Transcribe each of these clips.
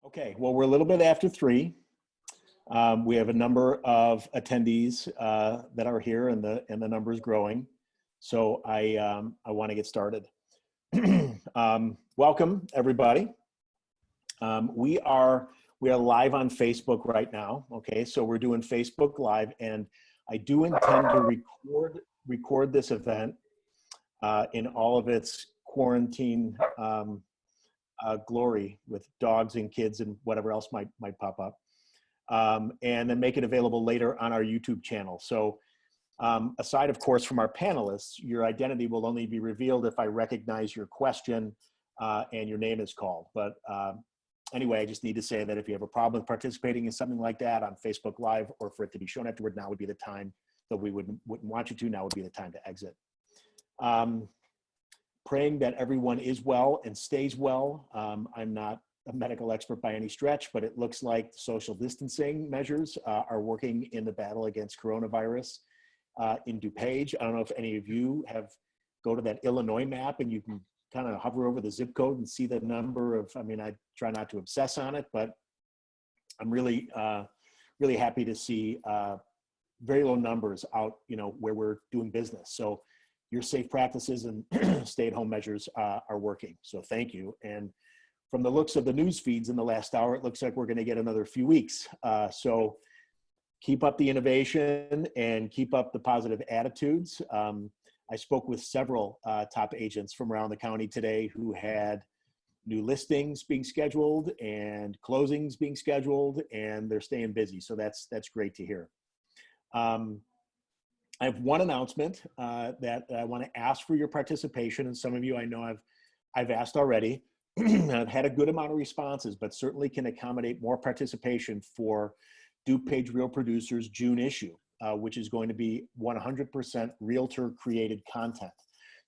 Okay, well, we're a little bit after 3. We have a number of attendees that are here, and the number is growing. So I want to get started. Welcome, everybody. We are live on Facebook right now. Okay, so we're doing Facebook Live, and I do intend to record this event in all of its quarantine glory, with dogs and kids and whatever else might pop up, and then make it available later on our YouTube channel. So aside, of course, from our panelists, your identity will only be revealed if I recognize your question and your name is called. But anyway, I just need to say that if you have a problem with participating in something like that on Facebook Live, or for it to be shown afterward, now would be the time that we wouldn't want you to. Now would be the time to exit. Praying that everyone is well and stays well. I'm not a medical expert by any stretch, but it looks like social distancing measures are working in the battle against coronavirus in DuPage. I don't know if any of you go to that Illinois map and you can kind of hover over the zip code and see the number of, I mean, I try not to obsess on it, but I'm really happy to see very low numbers out, where we're doing business. So your safe practices and stay-at-home measures are working. So thank you. And from the looks of the news feeds in the last hour, it looks like we're going to get another few weeks. So keep up the innovation and keep up the positive attitudes. I spoke with several top agents from around the county today who had new listings being scheduled and closings being scheduled, and they're staying busy. So that's great to hear. I have one announcement that I want to ask for your participation, and some of you I know I've asked already. I've had a good amount of responses, but certainly can accommodate more participation for DuPage Real Producers June issue, which is going to be 100% Realtor created content.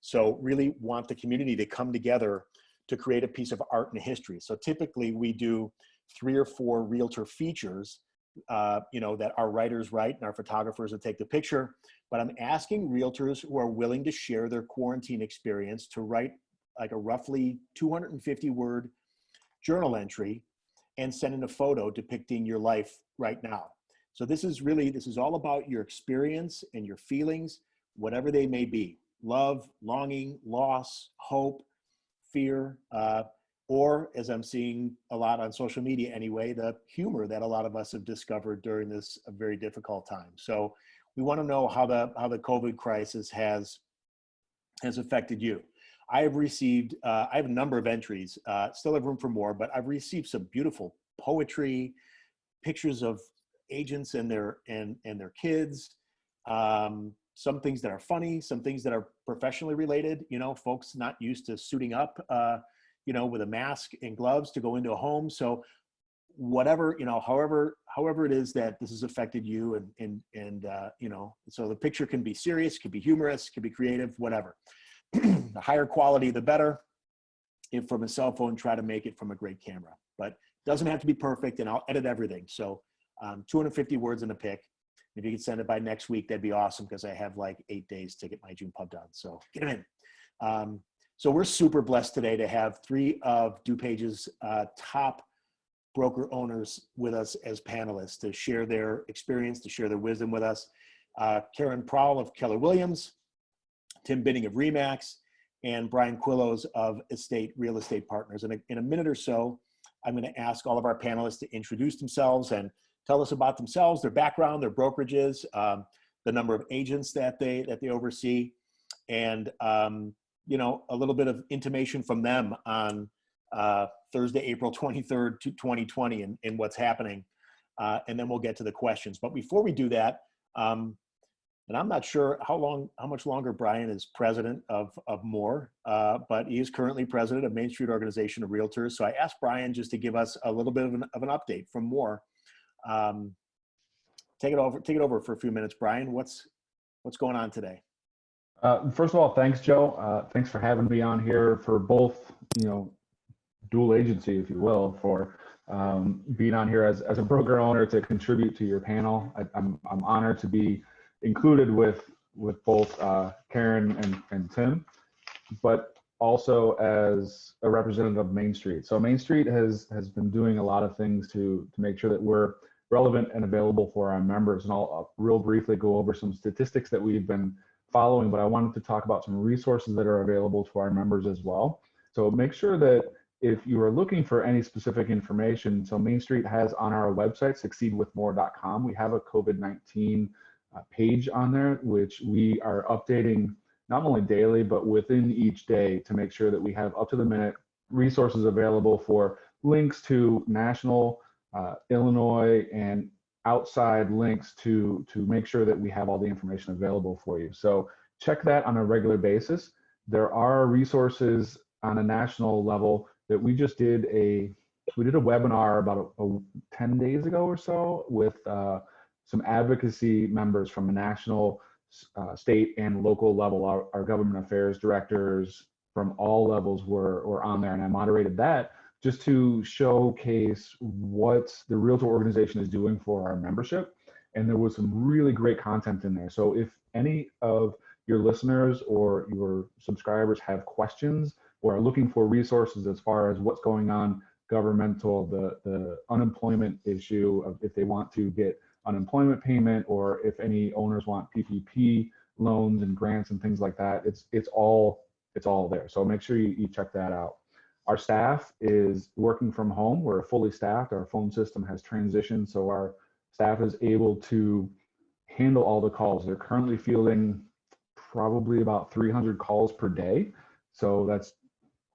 So really want the community to come together to create a piece of art and history. So typically we do 3 or 4 Realtor features that our writers write and our photographers will take the picture. But I'm asking realtors who are willing to share their quarantine experience to write like a roughly 250-word journal entry and send in a photo depicting your life right now. So this is all about your experience and your feelings, whatever they may be: love, longing, loss, hope, fear, or, as I'm seeing a lot on social media anyway, the humor that a lot of us have discovered during this very difficult time. So we want to know how the COVID crisis has affected you. I have received, I have a number of entries, still have room for more, but I've received some beautiful poetry, pictures of agents and their kids, some things that are funny, some things that are professionally related, folks not used to suiting up, with a mask and gloves to go into a home. So whatever, however it is that this has affected you, and so the picture can be serious, can be humorous, can be creative, whatever. The higher quality, the better. If from a cell phone, try to make it from a great camera, but it doesn't have to be perfect, and I'll edit everything. So 250 words in a pic. If you could send it by next week, that'd be awesome, because I have like 8 days to get my June pub done. So get it in. So we're super blessed today to have 3 of DuPage's top broker owners with us as panelists to share their experience, to share their wisdom with us. Caryn Prall of Keller Williams, Tim Binning of RE/MAX, and Brian Kwilosz of Real Estate Partners. And in a minute or so, I'm going to ask all of our panelists to introduce themselves and tell us about themselves, their background, their brokerages, the number of agents that they oversee, and a little bit of intimation from them on Thursday, April 23rd, 2020, and what's happening. And then we'll get to the questions. But before we do that, and I'm not sure how much longer Brian is president of More, but he is currently president of Main Street Organization of Realtors. So I asked Brian just to give us a little bit of an update from More. Take it over for a few minutes, Brian. What's going on today? First of all, thanks, Joe. Thanks for having me on here for both, dual agency, if you will, for being on here as a broker owner to contribute to your panel. I'm honored to be included with both Caryn and Tim. But also as a representative of Main Street. So Main Street has been doing a lot of things to make sure that we're relevant and available for our members. And I'll real briefly go over some statistics that we've been following, but I wanted to talk about some resources that are available to our members as well. So make sure that if you are looking for any specific information, so Main Street has on our website, succeedwithmore.com, we have a COVID-19 page on there, which we are updating not only daily, but within each day to make sure that we have up-to-the-minute resources available for links to national, Illinois, and outside links to make sure that we have all the information available for you. So check that on a regular basis. There are resources on a national level that we just did a webinar about 10 days ago or so with some advocacy members from a national, state, and local level. Our government affairs directors from all levels were on there, and I moderated that just to showcase what the Realtor organization is doing for our membership. And there was some really great content in there. So if any of your listeners or your subscribers have questions or are looking for resources as far as what's going on governmental, the unemployment issue of if they want to get unemployment payment, or if any owners want PPP loans and grants and things like that, it's all there. So make sure you check that out. Our staff is working from home. We're fully staffed. Our phone system has transitioned, so our staff is able to handle all the calls. They're currently fielding probably about 300 calls per day. So that's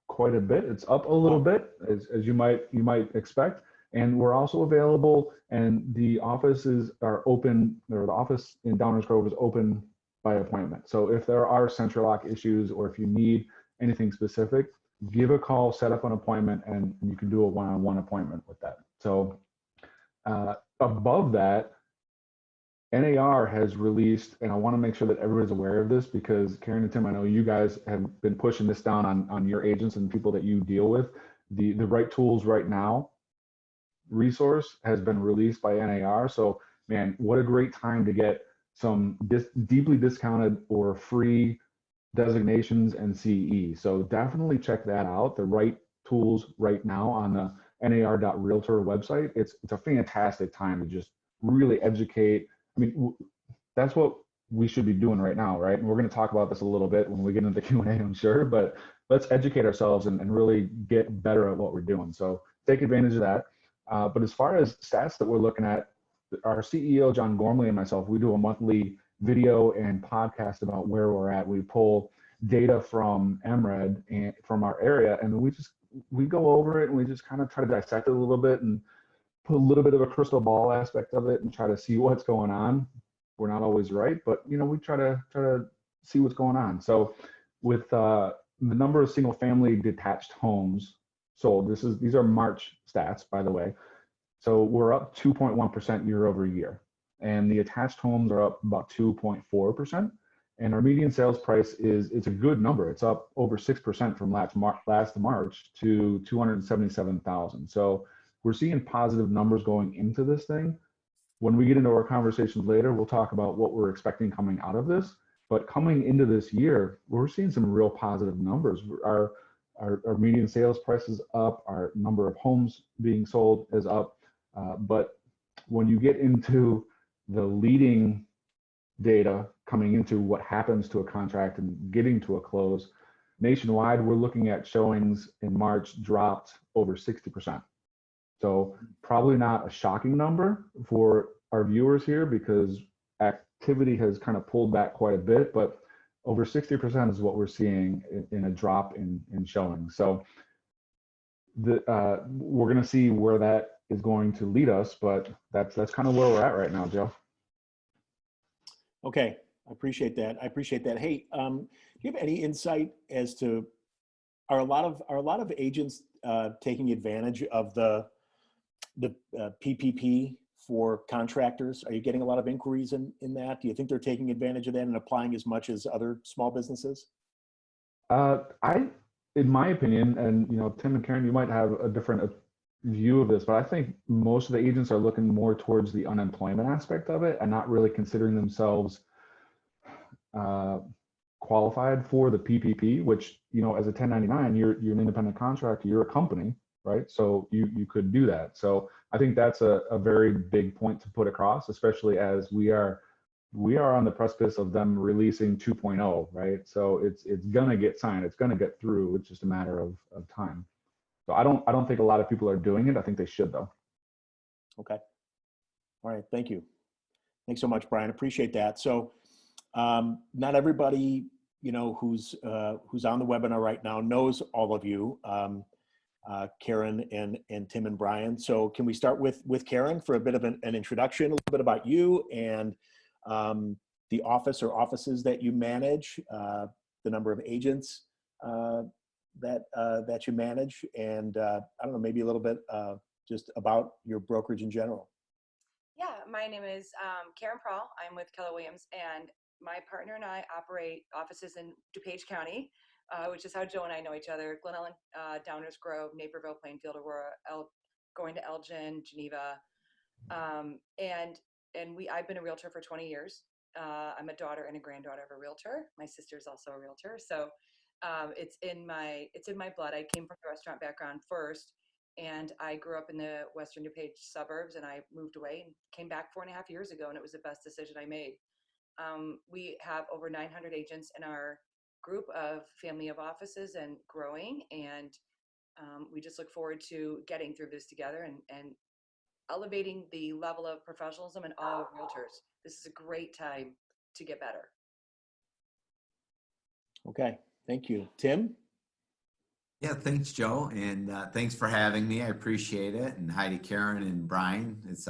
quite a bit. It's up a little bit, as you might expect. And we're also available, and the offices are open, or the office in Downers Grove is open by appointment. So if there are central lock issues, or if you need anything specific, give a call, set up an appointment, and you can do a one-on-one appointment with that. So above that, NAR has released, and I want to make sure that everybody's aware of this, because Caryn and Tim, I know you guys have been pushing this down on your agents and people that you deal with. The Right Tools Right Now resource has been released by NAR. So man, what a great time to get some deeply discounted or free designations and CE. So definitely check that out. The Right Tools Right Now on the nar.realtor website. It's a fantastic time to just really educate. I mean, that's what we should be doing right now, right? And we're going to talk about this a little bit when we get into the Q&A, I'm sure, but let's educate ourselves and really get better at what we're doing. So take advantage of that. But as far as stats that we're looking at, our CEO, John Gormley, and myself, we do a monthly video and podcast about where we're at. We pull data from MRED and from our area, and we go over it and we just kind of try to dissect it a little bit and put a little bit of a crystal ball aspect of it and try to see what's going on. We're not always right, but we try to see what's going on. So with the number of single family detached homes sold, these are March stats, by the way. So we're up 2.1% year over year, and the attached homes are up about 2.4%. And our median sales price it's a good number. It's up over 6% from last March to 277,000. So we're seeing positive numbers going into this thing. When we get into our conversations later, we'll talk about what we're expecting coming out of this. But coming into this year, we're seeing some real positive numbers. Our median sales price is up. Our number of homes being sold is up. But when you get into the leading data coming into what happens to a contract and getting to a close, nationwide, we're looking at showings in March dropped over 60%. So probably not a shocking number for our viewers here, because activity has kind of pulled back quite a bit, but over 60% is what we're seeing in a drop in showings. So we're going to see where that is going to lead us, but that's kind of where we're at right now, Joe. Okay, I appreciate that. Hey, do you have any insight as to are a lot of agents taking advantage of the PPP for contractors? Are you getting a lot of inquiries in that? Do you think they're taking advantage of that and applying as much as other small businesses? In my opinion, and Tim and Caryn, you might have a different view of this, but I think most of the agents are looking more towards the unemployment aspect of it and not really considering themselves qualified for the PPP, which, you know, as a 1099, you're an independent contractor, you're a company, right? So you could do that. So I think that's a very big point to put across, especially as we are on the precipice of them releasing 2.0, right? So it's gonna get signed, it's gonna get through. It's just a matter of time. So I don't think a lot of people are doing it. I think they should, though. Okay. All right. Thank you. Thanks so much, Brian. Appreciate that. So not everybody, you know, who's on the webinar right now knows all of you, Caryn and Tim and Brian. So can we start with Caryn for a bit of an introduction, a little bit about you and the office or offices that you manage, the number of agents that you manage, and I don't know, maybe a little bit just about your brokerage in general. Yeah, my name is Caryn Prall. I'm with Keller Williams, and my partner and I operate offices in DuPage County, which is how Joe and I know each other. Glen Ellen, Downers Grove, Naperville, Plainfield, Aurora, going to Elgin, Geneva, and I've been a realtor for 20 years. I'm a daughter and a granddaughter of a realtor. My sister's also a realtor, so it's in my blood. I came from a restaurant background first, and I grew up in the Western DuPage suburbs, and I moved away and came back 4.5 years ago, and it was the best decision I made. We have over 900 agents in our group of family of offices and growing, and we just look forward to getting through this together and elevating the level of professionalism in all realtors. This is a great time to get better. Okay, thank you. Tim? Yeah, thanks, Joe, and thanks for having me. I appreciate it. And hi to Caryn and Brian. It's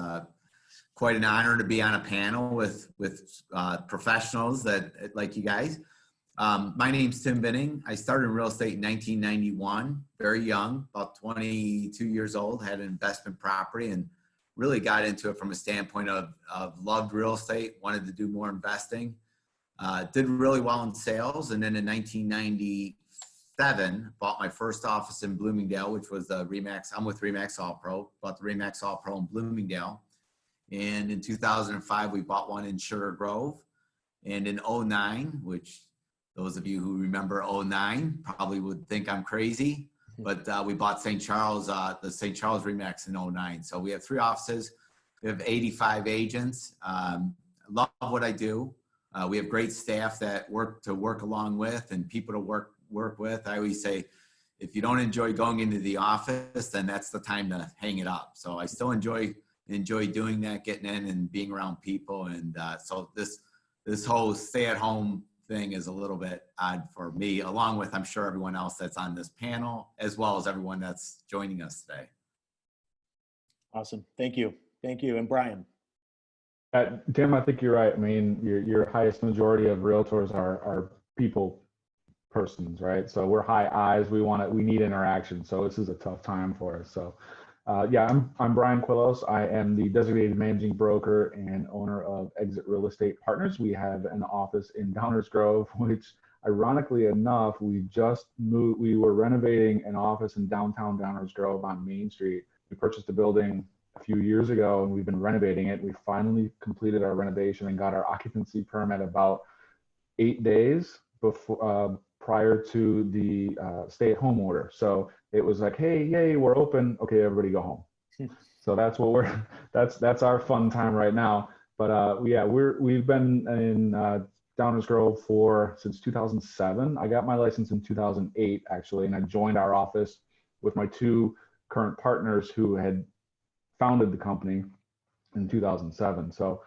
quite an honor to be on a panel with professionals that like you guys. My name's Tim Binning. I started in real estate in 1991, very young, about 22 years old, had an investment property and really got into it from a standpoint of loved real estate, wanted to do more investing, did really well in sales. And then in 1997, bought my first office in Bloomingdale, which was the RE/MAX. I'm with RE/MAX All Pro, bought the RE/MAX All Pro in Bloomingdale. And in 2005, we bought one in Sugar Grove. And in 2009, which those of you who remember 2009 probably would think I'm crazy, but we bought St. Charles, the St. Charles RE/MAX in 2009. So we have 3 offices. We have 85 agents. Love what I do. We have great staff that work along with and people to work with. I always say, if you don't enjoy going into the office, then that's the time to hang it up. So I still enjoy doing that, getting in and being around people. And so this whole stay-at-home thing is a little bit odd for me, along with, I'm sure, everyone else that's on this panel, as well as everyone that's joining us today. Awesome. Thank you. Thank you. And Brian? Tim, I think you're right. I mean, your highest majority of realtors are people persons, right? So we're high I's. We need interaction. So this is a tough time for us. So yeah, I'm Brian Kwilosz. I am the designated managing broker and owner of Exit Real Estate Partners. We have an office in Downers Grove, which ironically enough, we just moved. We were renovating an office in downtown Downers Grove on Main Street. We purchased a building a few years ago and we've been renovating it. We finally completed our renovation and got our occupancy permit about 8 days before, prior to the stay-at-home order. So it was like, hey, yay, we're open. Okay, everybody go home. So that's what that's our fun time right now. But yeah, we've been in Downers Grove since 2007. I got my license in 2008 actually, and I joined our office with my 2 current partners who had founded the company in 2007. So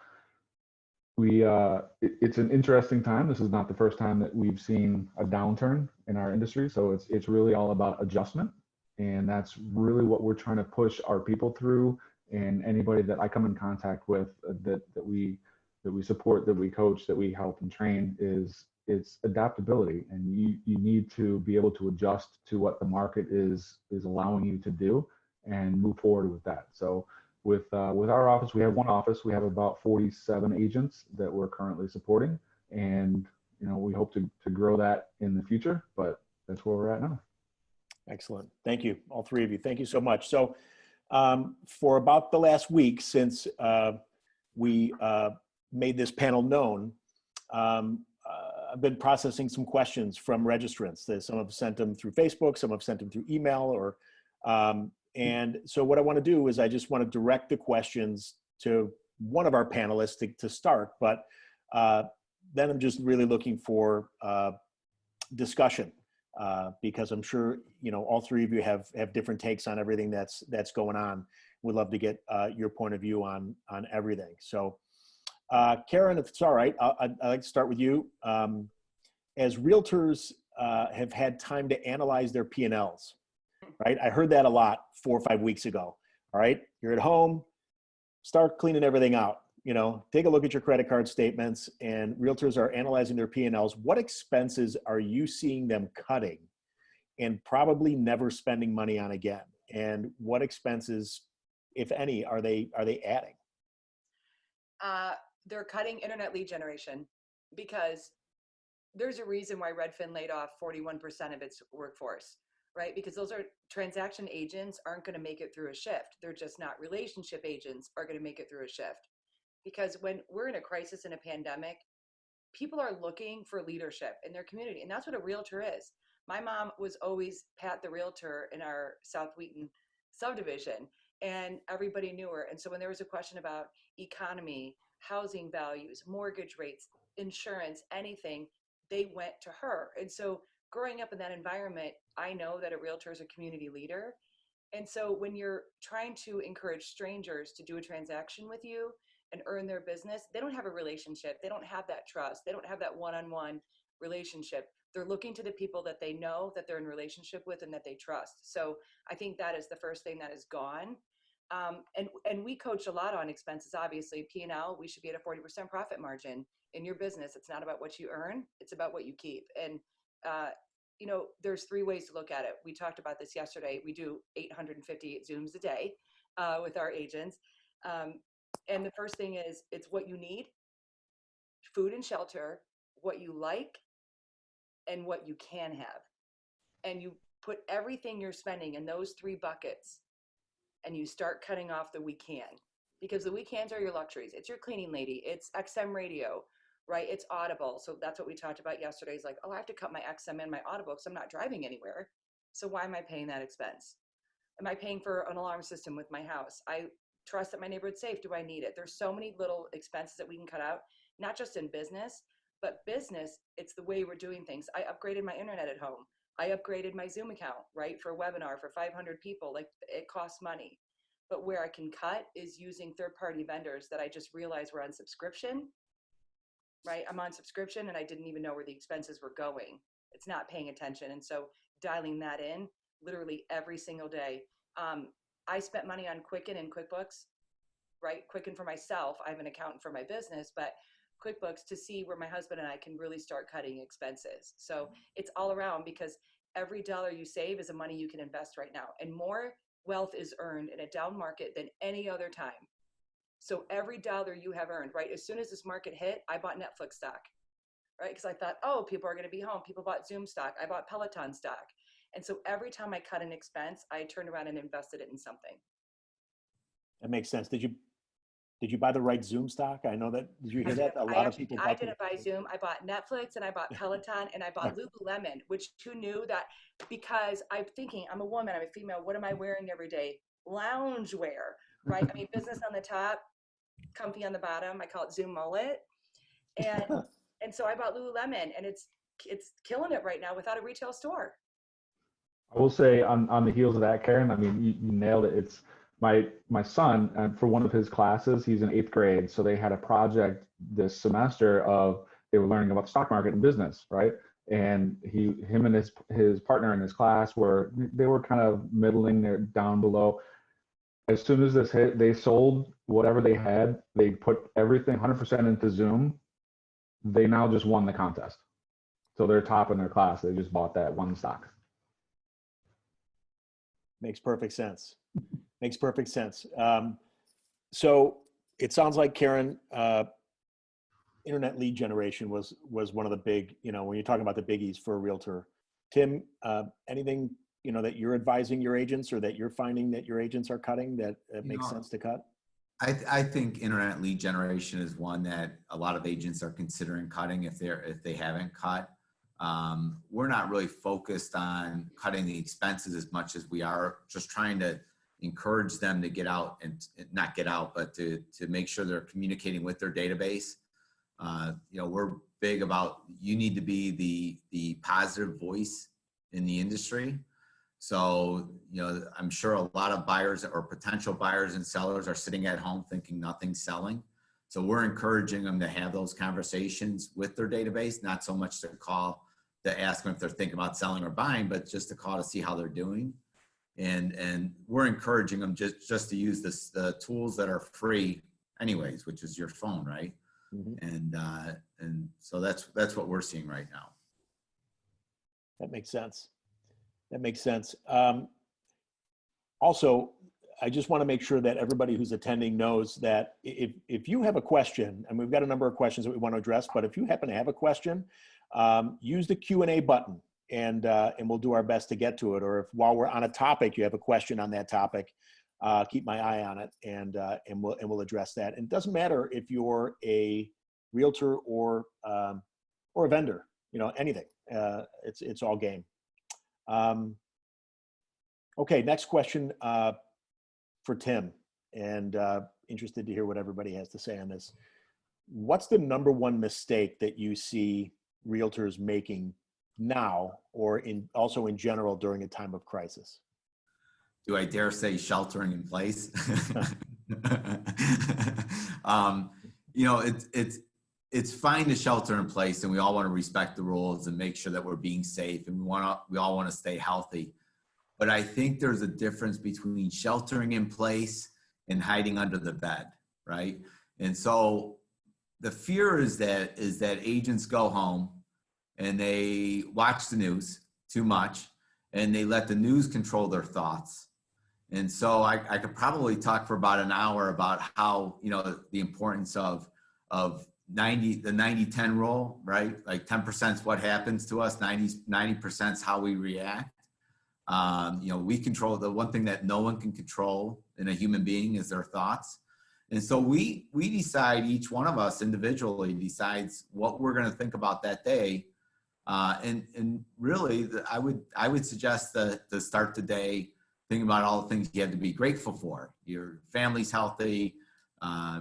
it's an interesting time. This is not the first time that we've seen a downturn in our industry. So it's really all about adjustment. And that's really what we're trying to push our people through. And anybody that I come in contact with that we support, that we coach, that we help and train it's adaptability. And you need to be able to adjust to what the market is allowing you to do and move forward with that. So with our office, we have 1 office. We have about 47 agents that we're currently supporting, and we hope to grow that in the future. But that's where we're at now. Excellent. Thank you, all 3 of you. Thank you so much. So for about the last week since we made this panel known, I've been processing some questions from registrants. Some have sent them through Facebook, some have sent them through email, or and so what I want to do is I just want to direct the questions to one of our panelists to start, but then I'm just really looking for discussion because I'm sure all three of you have different takes on everything that's going on. We'd love to get your point of view on everything. So, Caryn, if it's all right, I'd like to start with you. As realtors have had time to analyze their P&Ls, right? I heard that a lot 4 or 5 weeks ago. All right, you're at home, start cleaning everything out. Take a look at your credit card statements, and realtors are analyzing their P&Ls. What expenses are you seeing them cutting and probably never spending money on again? And what expenses, if any, are they adding? They're cutting internet lead generation because there's a reason why Redfin laid off 41% of its workforce, right? Because those are transaction agents aren't going to make it through a shift. They're just not. Relationship agents are going to make it through a shift. Because when we're in a crisis in a pandemic, people are looking for leadership in their community. And that's what a realtor is. My mom was always Pat the realtor in our South Wheaton subdivision, and everybody knew her. And so when there was a question about economy, housing values, mortgage rates, insurance, anything, they went to her. And so growing up in that environment, I know that a realtor is a community leader. And so when you're trying to encourage strangers to do a transaction with you and earn their business, they don't have a relationship. They don't have that trust. They don't have that one-on-one relationship. They're looking to the people that they know, that they're in relationship with, and that they trust. So I think that is the first thing that is gone. And we coach a lot on expenses. Obviously, P&L, we should be at a 40% profit margin in your business. It's not about what you earn. It's about what you keep. And, there's 3 ways to look at it. We talked about this yesterday. We do 850 Zooms a day with our agents. And the first thing is, it's what you need, food and shelter, what you like, and what you can have. And you put everything you're spending in those 3 buckets, and you start cutting off the we can. Because the we cans are your luxuries. It's your cleaning lady. It's XM radio, right? It's Audible. So that's what we talked about yesterday. Is like, oh, I have to cut my XM and my Audible because I'm not driving anywhere. So why am I paying that expense? Am I paying for an alarm system with my house? I trust that my neighborhood's safe. Do I need it? There's so many little expenses that we can cut out, not just in business, but business, it's the way we're doing things. I upgraded my internet at home. I upgraded my Zoom account, right? For a webinar for 500 people, like it costs money. But where I can cut is using third-party vendors that I just realized were on subscription, right? I'm on subscription and I didn't even know where the expenses were going. It's not paying attention. And so dialing that in literally every single day. I spent money on Quicken and QuickBooks, right? Quicken for myself. I have an accountant for my business, but QuickBooks to see where my husband and I can really start cutting expenses. So it's all around, because every dollar you save is a money you can invest right now. And more wealth is earned in a down market than any other time. So every dollar you have earned, right? As soon as this market hit, I bought Netflix stock, right? Because I thought, oh, people are going to be home. People bought Zoom stock. I bought Peloton stock. And so every time I cut an expense, I turned around and invested it in something. That makes sense. Did you buy the right Zoom stock? I know that. Did you hear that? A lot of people. I didn't buy Zoom. I bought Netflix and I bought Peloton and I bought Lululemon, which who knew that? Because I'm thinking, I'm a woman, I'm a female. What am I wearing every day? Lounge wear, right? I mean, business on the top, comfy on the bottom. I call it Zoom mullet. And so I bought Lululemon, and it's killing it right now without a retail store. I will say on the heels of that, Caryn, I mean, you nailed it. It's my son, for one of his classes, he's in 8th grade. So they had a project this semester of, they were learning about the stock market and business, right? And him and his partner in his class they were kind of middling, they're down below. As soon as this hit, they sold whatever they had. They put everything 100% into Zoom. They now just won the contest. So they're top in their class. They just bought that one stock. Makes perfect sense. Makes perfect sense. So it sounds like, Caryn, internet lead generation was one of the big, when you're talking about the biggies for a realtor. Tim, anything, that you're advising your agents or that you're finding that your agents are cutting that makes sense to cut? I think internet lead generation is one that a lot of agents are considering cutting if they haven't cut. We're not really focused on cutting the expenses as much as we are just trying to encourage them to get out and not get out, but to make sure they're communicating with their database. We're big about, you need to be the positive voice in the industry. So, I'm sure a lot of buyers or potential buyers and sellers are sitting at home thinking nothing's selling. So we're encouraging them to have those conversations with their database, not so much to call to ask them if they're thinking about selling or buying, but just to call to see how they're doing. And we're encouraging them just to use the tools that are free anyways, which is your phone, right? Mm-hmm. And so that's what we're seeing right now. That makes sense. That makes sense. Also, I just want to make sure that everybody who's attending knows that if you have a question, and we've got a number of questions that we want to address, but if you happen to have a question, use the Q&A button, and we'll do our best to get to it. Or if while we're on a topic, you have a question on that topic, keep my eye on it, and we'll address that. And it doesn't matter if you're a realtor or a vendor, anything. It's all game. Okay, next question for Tim, and interested to hear what everybody has to say on this. What's the number one mistake that you see realtors making now, or also in general during a time of crisis? Do I dare say sheltering in place? It's fine to shelter in place, and we all want to respect the rules and make sure that we're being safe, and we all want to stay healthy. But I think there's a difference between sheltering in place and hiding under the bed, right? And so the fear is that agents go home and they watch the news too much, and they let the news control their thoughts. And so I could probably talk for about an hour about how, the importance of the 90-10 rule, right? Like 10% is what happens to us, 90% is how we react. We control. The one thing that no one can control in a human being is their thoughts. And so we decide, each one of us individually decides what we're going to think about that day. And really, I would suggest to start the day thinking about all the things you have to be grateful for. Your family's healthy,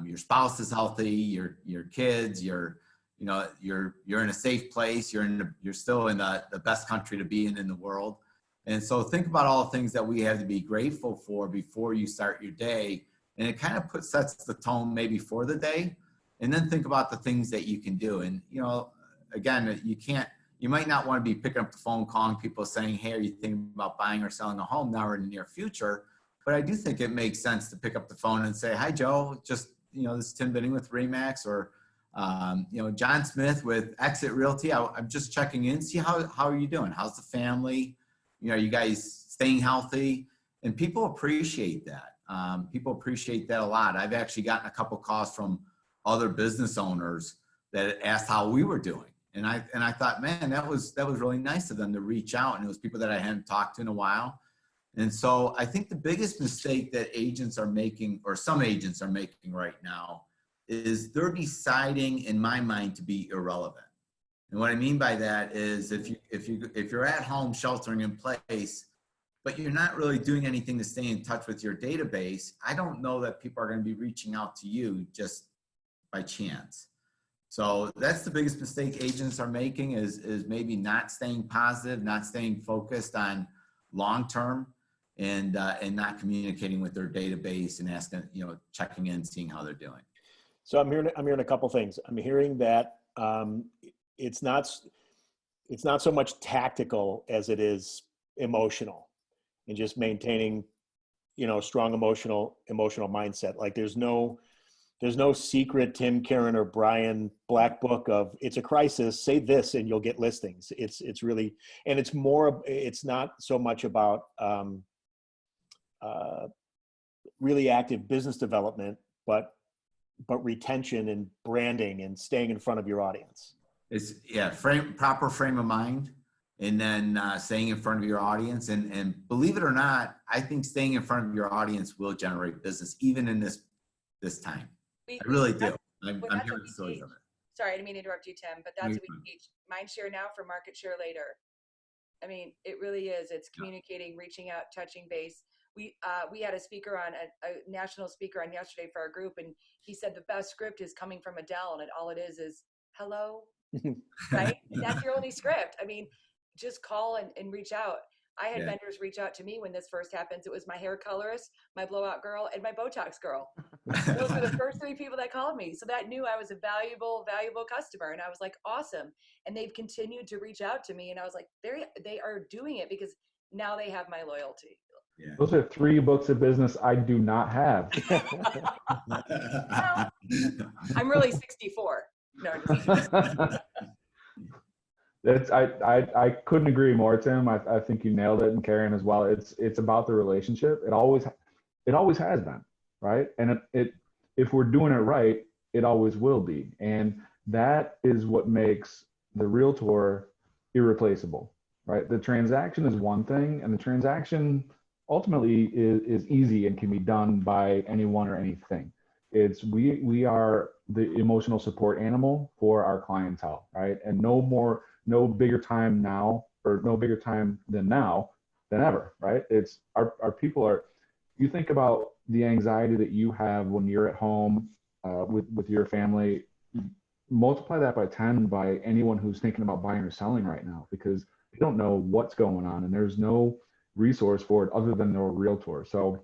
your spouse is healthy, your kids, you're in a safe place. You're still in the best country to be in the world. And so think about all the things that we have to be grateful for before you start your day. And it kind of sets the tone maybe for the day. And then think about the things that you can do. And, again, you might not want to be picking up the phone, calling people saying, hey, are you thinking about buying or selling a home now or in the near future? But I do think it makes sense to pick up the phone and say, hi, Joe, this is Tim Binning with RE/MAX, or, John Smith with Exit Realty. I'm just checking in, see how are you doing? How's the family? Are you guys staying healthy? And people appreciate that. People appreciate that a lot. I've actually gotten a couple calls from other business owners that asked how we were doing. And I thought, man, that was really nice of them to reach out. And it was people that I hadn't talked to in a while. And so I think the biggest mistake that agents are making, or some agents are making right now, is they're deciding, in my mind, to be irrelevant. And what I mean by that is if you're at home sheltering in place, but you're not really doing anything to stay in touch with your database, I don't know that people are going to be reaching out to you just by chance. So that's the biggest mistake agents are making, is maybe not staying positive, not staying focused on long-term, and not communicating with their database and asking, checking in, seeing how they're doing. So I'm hearing a couple things. I'm hearing that it's not so much tactical as it is emotional, and just maintaining, strong emotional mindset. Like there's no secret Tim, Caryn, or Brian black book of, it's a crisis, say this and you'll get listings. It's really, and it's not so much about really active business development, but retention and branding and staying in front of your audience. It's proper frame of mind, and then staying in front of your audience. And believe it or not, I think staying in front of your audience will generate business, even in this this time. We, I really do. well, I'm that's hearing what we stories teach. of it. Sorry, I didn't mean to interrupt you, Tim, but No, that's you're what we fine. teach. Mind share now for market share later. I mean, it really is. It's Yeah. communicating, reaching out, touching base. We had a speaker on a national speaker on yesterday for our group, and he said the best script is coming from Adele, and all it is hello, right? That's your only script. I mean, just call and reach out. I had Yeah. vendors reach out to me when this first happens. It was my hair colorist, my blowout girl, and my Botox girl. Those were the first 3 people that called me. So that knew I was a valuable customer. And I was like, awesome. And they've continued to reach out to me. And I was like, they are doing it because now they have my loyalty. Yeah. Those are 3 books of business I do not have. Well, I'm really 64. No, just That's I couldn't agree more, Tim. I think you nailed it, and Caryn as well. It's about the relationship. It always has been, right? And if we're doing it right, it always will be. And that is what makes the realtor irreplaceable, right? The transaction is one thing, and the transaction ultimately is easy and can be done by anyone or anything. It's we are the emotional support animal for our clientele, right? And no bigger time now, or no bigger time than now than ever, right? It's our people are, you think about the anxiety that you have when you're at home with your family, multiply that by 10 by anyone who's thinking about buying or selling right now, because they don't know what's going on and there's no resource for it other than their realtor. So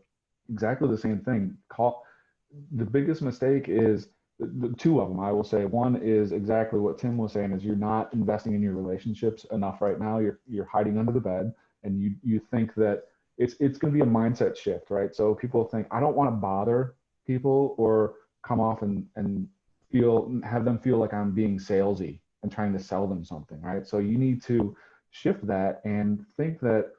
exactly the same thing. The biggest mistake is the 2 of them, I will say. One is exactly what Tim was saying, is you're not investing in your relationships enough right now. You're hiding under the bed, and you think that it's going to be a mindset shift, right? So people think, I don't want to bother people or come off and have them feel like I'm being salesy and trying to sell them something, right? So you need to shift that and think that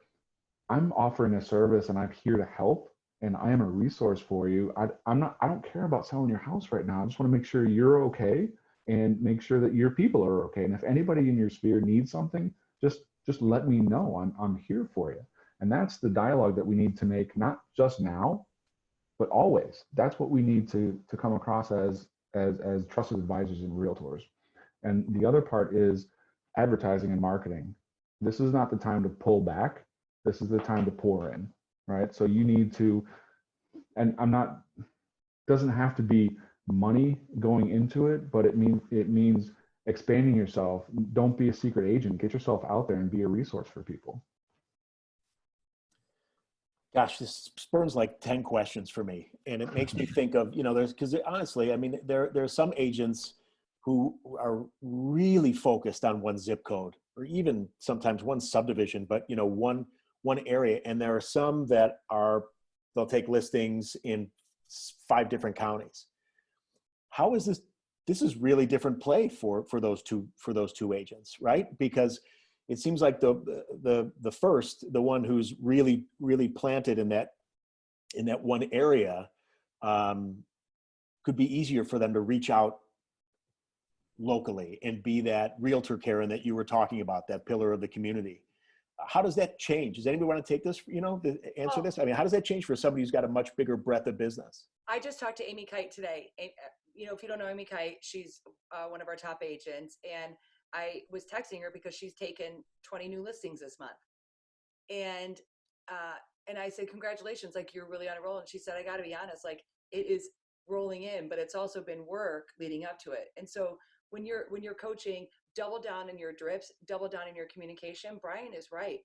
I'm offering a service and I'm here to help, and I am a resource for you. I don't care about selling your house right now. I just want to make sure you're okay and make sure that your people are okay. And if anybody in your sphere needs something, just let me know. I'm here for you. And that's the dialogue that we need to make, not just now, but always. That's what we need to come across as trusted advisors and realtors. And the other part is advertising and marketing. This is not the time to pull back. This is the time to pour in, right? So you need to, and doesn't have to be money going into it, but it means expanding yourself. Don't be a secret agent. Get yourself out there and be a resource for people. Gosh, this spurns like 10 questions for me. And it makes me think of, because honestly, I mean, there are some agents who are really focused on one zip code, or even sometimes one subdivision, but one area. And there are some that they'll take listings in 5 different counties. How is this? This is really different play for those two agents, right? Because it seems like the one who's really planted in that one area could be easier for them to reach out locally and be that realtor, Caryn, that you were talking about, that pillar of the community. How does that change? Does anybody want to take this, answer this? I mean, how does that change for somebody who's got a much bigger breadth of business? I just talked to Amy Kite today. If you don't know Amy Kite, she's one of our top agents, and I was texting her because she's taken 20 new listings this month. And I said, congratulations, like you're really on a roll. And she said, I got to be honest, like it is rolling in, but it's also been work leading up to it. And so when you're coaching, double down in your drips, double down in your communication. Brian is right.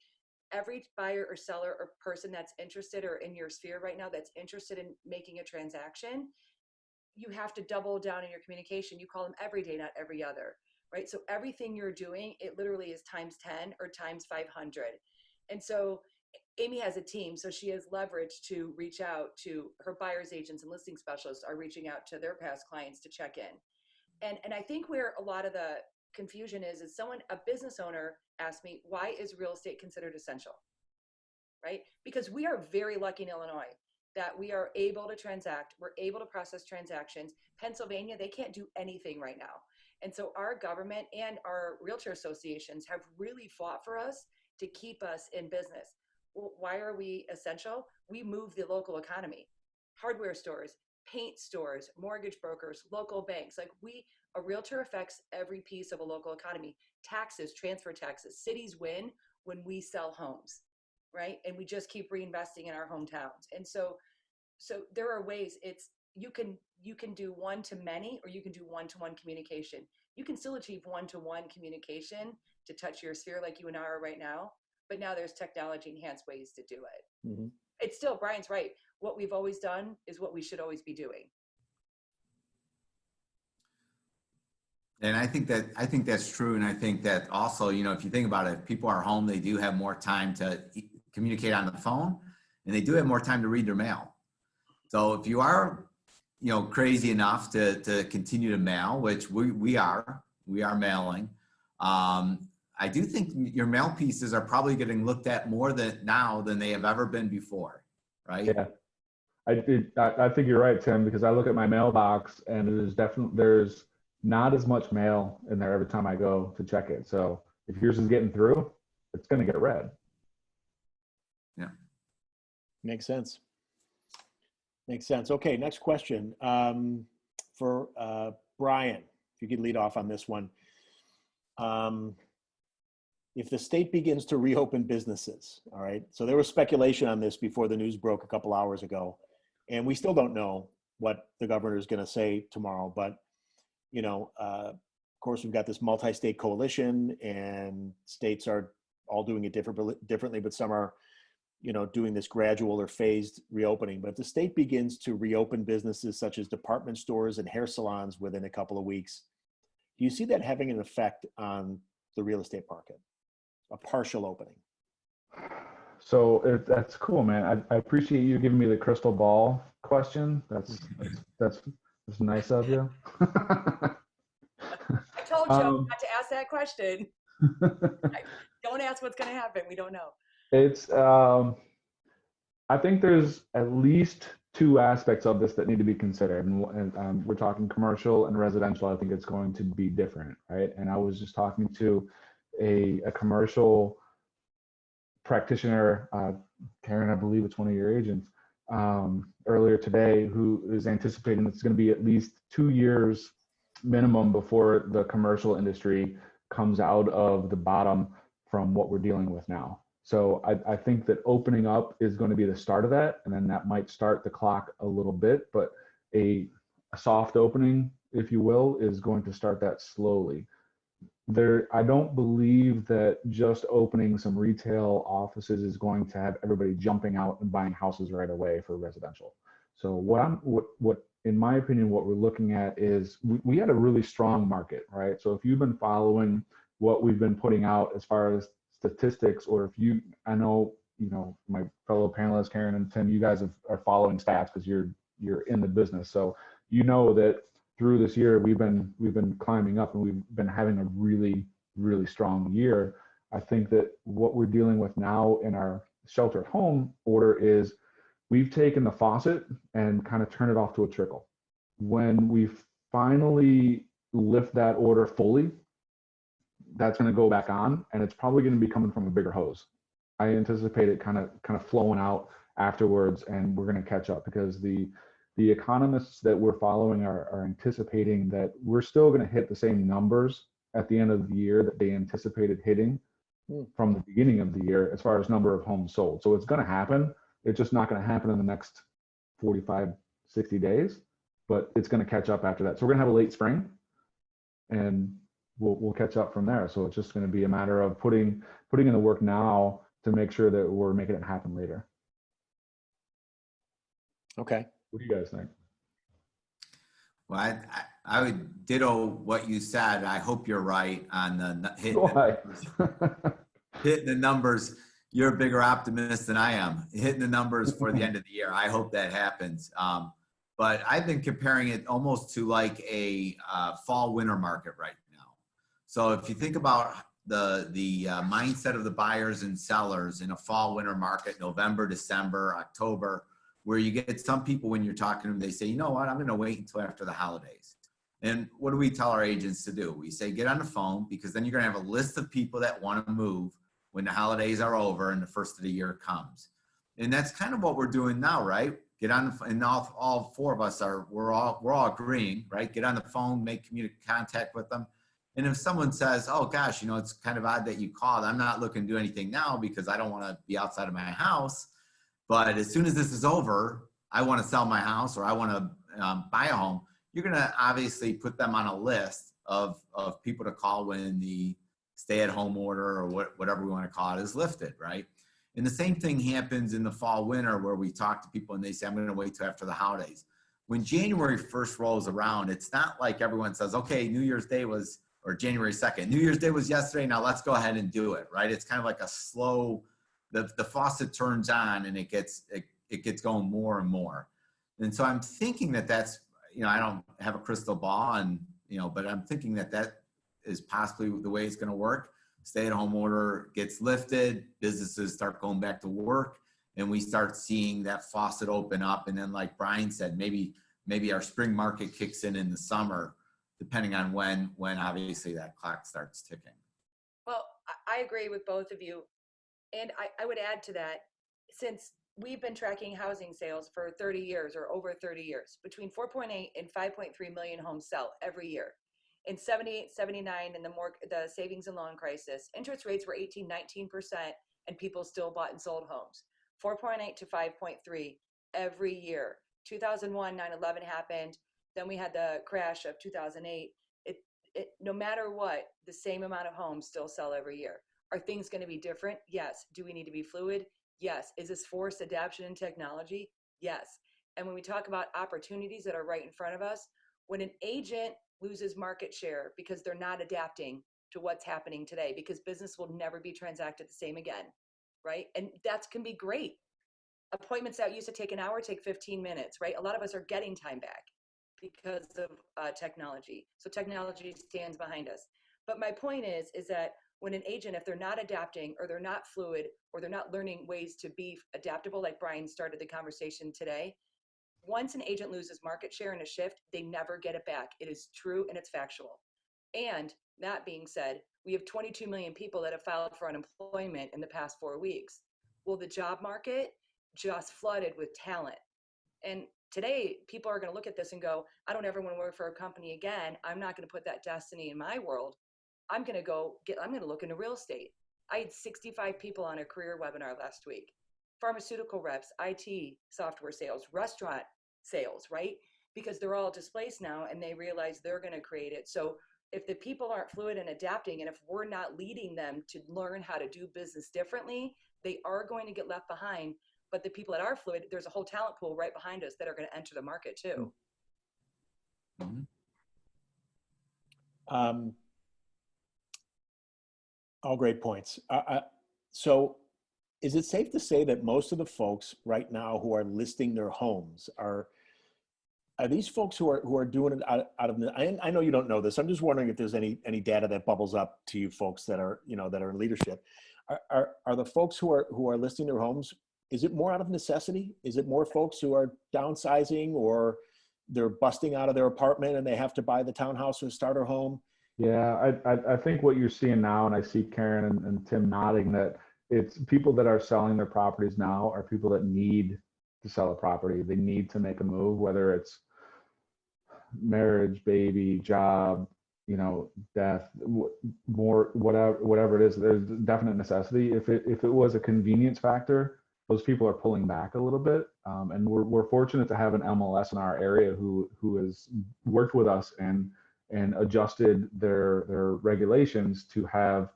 Every buyer or seller or person that's interested, or in your sphere right now that's interested in making a transaction, you have to double down in your communication. You call them every day, not every other, right? So everything you're doing, it literally is times 10 or times 500. And so Amy has a team, so she has leverage to reach out to her buyer's agents, and listing specialists are reaching out to their past clients to check in. And I think where a lot of the confusion is a business owner asked me, why is real estate considered essential? Right? Because we are very lucky in Illinois that we are able to transact. We're able to process transactions. Pennsylvania, they can't do anything right now. And so our government and our realtor associations have really fought for us to keep us in business. Well, why are we essential? We move the local economy. Hardware stores, paint stores, mortgage brokers, local banks. Like a realtor affects every piece of a local economy. Taxes, transfer taxes. Cities win when we sell homes, right? And we just keep reinvesting in our hometowns. And so there are ways you can do one to many, or you can do one-to-one communication. You can still achieve one-to-one communication to touch your sphere like you and I are right now, but now there's technology enhanced ways to do it. Mm-hmm. It's still, Brian's right. What we've always done is what we should always be doing. And I think that's true. And I think that also, you know, if you think about it, if people are home, they do have more time to communicate on the phone, and they do have more time to read their mail. So if you are, you know, crazy enough to continue to mail, which we are mailing, I do think your mail pieces are probably getting looked at more now than they have ever been before, right? Yeah, I think you're right, Tim, because I look at my mailbox and there's not as much mail in there every time I go to check it. So if yours is getting through, it's going to get read. Yeah. Makes sense. Makes sense. Okay, next question for Brian, if you could lead off on this one. If the state begins to reopen businesses, all right, so there was speculation on this before the news broke a couple hours ago, and we still don't know what the governor is going to say tomorrow, but, you know, of course, we've got this multi-state coalition, and states are all doing it differently, but some are, you know, doing this gradual or phased reopening. But if the state begins to reopen businesses such as department stores and hair salons within a couple of weeks, do you see that having an effect on the real estate market? A partial opening? So that's cool, man. I appreciate you giving me the crystal ball question. That's nice of you. I told Joe not to ask that question. Don't ask what's going to happen. We don't know. It's I think there's at least two aspects of this that need to be considered, and we're talking commercial and residential. I think it's going to be different, right? And I was just talking to a commercial practitioner, Caryn, I believe it's one of your agents, earlier today, who is anticipating it's going to be at least 2 years minimum before the commercial industry comes out of the bottom from what we're dealing with now. So I think that opening up is going to be the start of that, and then that might start the clock a little bit, but a soft opening, if you will, is going to start that slowly. I don't believe that just opening some retail offices is going to have everybody jumping out and buying houses right away for residential. So what in my opinion, what we're looking at is we had a really strong market, right? So if you've been following what we've been putting out as far as statistics, or I know, you know, my fellow panelists, Caryn and Tim, you guys are following stats because you're in the business. So you know that through this year, we've been climbing up, and we've been having a really, really strong year. I think that what we're dealing with now in our shelter at home order is we've taken the faucet and kind of turned it off to a trickle. When we finally lift that order fully, that's going to go back on, and it's probably going to be coming from a bigger hose. I anticipate it kind of flowing out afterwards, and we're going to catch up, because the economists that we're following are anticipating that we're still going to hit the same numbers at the end of the year that they anticipated hitting from the beginning of the year as far as number of homes sold. So it's going to happen. It's just not going to happen in the next 45, 60 days, but it's going to catch up after that. So we're going to have a late spring, and we'll catch up from there. So it's just going to be a matter of putting in the work now to make sure that we're making it happen later. Okay. What do you guys think? Well, I would ditto what you said. I hope you're right on hitting the numbers. You're a bigger optimist than I am. Hitting the numbers for the end of the year. I hope that happens. But I've been comparing it almost to like a fall winter market right now. So if you think about the mindset of the buyers and sellers in a fall winter market, November, December, October, where you get some people, when you're talking to them, they say, you know what, I'm going to wait until after the holidays. And what do we tell our agents to do? We say, get on the phone, because then you're going to have a list of people that want to move when the holidays are over and the first of the year comes. And that's kind of what we're doing now, right? Get on the, and all four of us we're all agreeing, right? Get on the phone, make contact with them. And if someone says, oh gosh, it's kind of odd that you called. I'm not looking to do anything now because I don't want to be outside of my house. But as soon as this is over, I want to sell my house or I want to buy a home. You're going to obviously put them on a list of people to call when the stay-at-home order or whatever we want to call it is lifted, right? And the same thing happens in the fall, winter, where we talk to people and they say, I'm going to wait till after the holidays. When January 1st rolls around, it's not like everyone says, okay, New Year's Day was, or January 2nd, New Year's Day was yesterday, now let's go ahead and do it, right? It's kind of like a slow, the faucet turns on and it gets going more and more. And so I'm thinking that's, I don't have a crystal ball and, but I'm thinking that is possibly the way it's going to work. Stay-at-home order gets lifted, businesses start going back to work, and we start seeing that faucet open up. And then like Brian said, maybe our spring market kicks in the summer, depending on when obviously that clock starts ticking. Well, I agree with both of you. And I would add to that, since we've been tracking housing sales for 30 years or over 30 years, between 4.8 and 5.3 million homes sell every year. In 78, 79, in the savings and loan crisis, interest rates were 18, 19%, and people still bought and sold homes. 4.8 to 5.3 every year. 2001, 9/11 happened. Then we had the crash of 2008. No matter what, the same amount of homes still sell every year. Are things going to be different? Yes. Do we need to be fluid? Yes. Is this forced adaptation in technology? Yes. And when we talk about opportunities that are right in front of us, when an agent loses market share because they're not adapting to what's happening today, because business will never be transacted the same again, right? And that can be great. Appointments that used to take an hour take 15 minutes, right? A lot of us are getting time back because of technology. So technology stands behind us. But my point is that when an agent, if they're not adapting or they're not fluid or they're not learning ways to be adaptable, like Brian started the conversation today, once an agent loses market share in a shift, they never get it back. It is true and it's factual. And that being said, we have 22 million people that have filed for unemployment in the past 4 weeks. Well, the job market just flooded with talent. And today, people are going to look at this and go, I don't ever want to work for a company again. I'm not going to put that destiny in my world. I'm going to look into real estate. I had 65 people on a career webinar last week. Pharmaceutical reps, IT, software sales, restaurant sales, right? Because they're all displaced now and they realize they're going to create it. So if the people aren't fluid and adapting, and if we're not leading them to learn how to do business differently, they are going to get left behind. But the people that are fluid, there's a whole talent pool right behind us that are going to enter the market too. All great points. So is it safe to say that most of the folks right now who are listing their homes are these folks who are doing it out of, I know you don't know this. I'm just wondering if there's any data that bubbles up to you folks that are, that are in leadership. Are the folks who are listing their homes, is it more out of necessity? Is it more folks who are downsizing or they're busting out of their apartment and they have to buy the townhouse or starter home? Yeah, I think what you're seeing now, and I see Caryn and Tim nodding, that it's people that are selling their properties now are people that need to sell a property. They need to make a move, whether it's marriage, baby, job, death, whatever it is. There's definite necessity. If it was a convenience factor, those people are pulling back a little bit. And we're fortunate to have an MLS in our area who has worked with us and adjusted their regulations to have,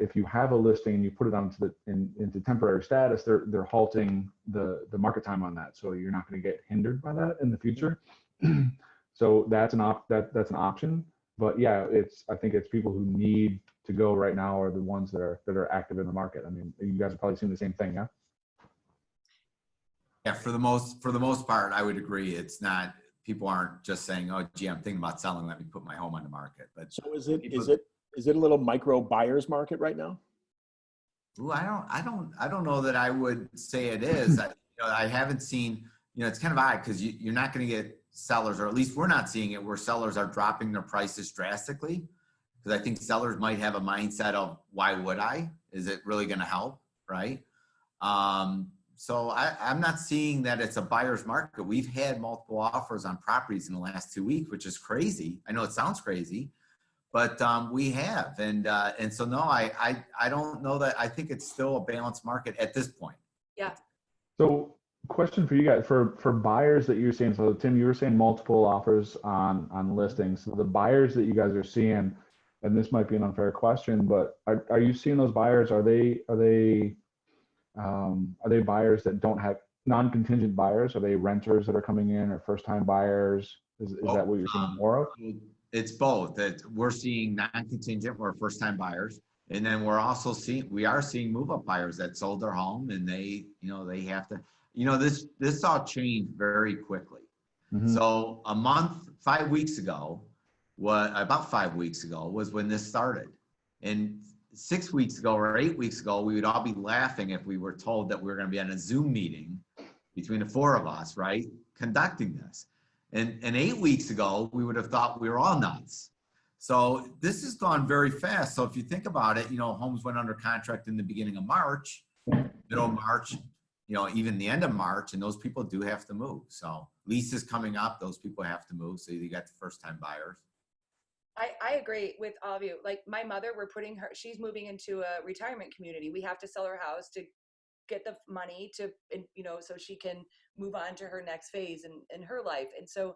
if you have a listing and you put it into temporary status, they're halting the market time on that, so you're not going to get hindered by that in the future. So that's an option. But yeah, I think it's people who need to go right now are the ones that are active in the market. I mean, you guys are probably seeing the same thing, yeah? Yeah, for the most part, I would agree. It's not, people aren't just saying, oh gee, I'm thinking about selling, let me put my home on the market. But so is it a little micro buyer's market right now? Ooh, I don't know that I would say it is. I haven't seen, it's kind of odd because you're not going to get sellers, or at least we're not seeing it where sellers are dropping their prices drastically. Because I think sellers might have a mindset of, why would I? Is it really going to help? Right. So I'm not seeing that it's a buyer's market. We've had multiple offers on properties in the last 2 weeks, which is crazy. I know it sounds crazy, but we have. And so, no, I don't know that. I think it's still a balanced market at this point. Yeah. So question for you guys, for buyers that you're seeing, so Tim, you were saying multiple offers on listings. So the buyers that you guys are seeing, and this might be an unfair question, but are you seeing those buyers? Are they buyers that don't have non-contingent buyers? Are they renters that are coming in, or first-time buyers? Is that what you're seeing more of? It's both. That we're seeing non-contingent, we're first-time buyers, and then we are seeing move-up buyers that sold their home and they have to, this all changed very quickly. Mm-hmm. So about 5 weeks ago was when this started. And 6 weeks ago or 8 weeks ago, we would all be laughing if we were told that we were going to be on a Zoom meeting between the four of us, right, conducting this. And 8 weeks ago, we would have thought we were all nuts. So this has gone very fast. So if you think about it, homes went under contract in the beginning of March, middle of March, even the end of March, and those people do have to move. So leases coming up, those people have to move. So you got the first-time buyers. I agree with all of you. Like my mother, she's moving into a retirement community. We have to sell her house to get the money to, so she can move on to her next phase in her life. And so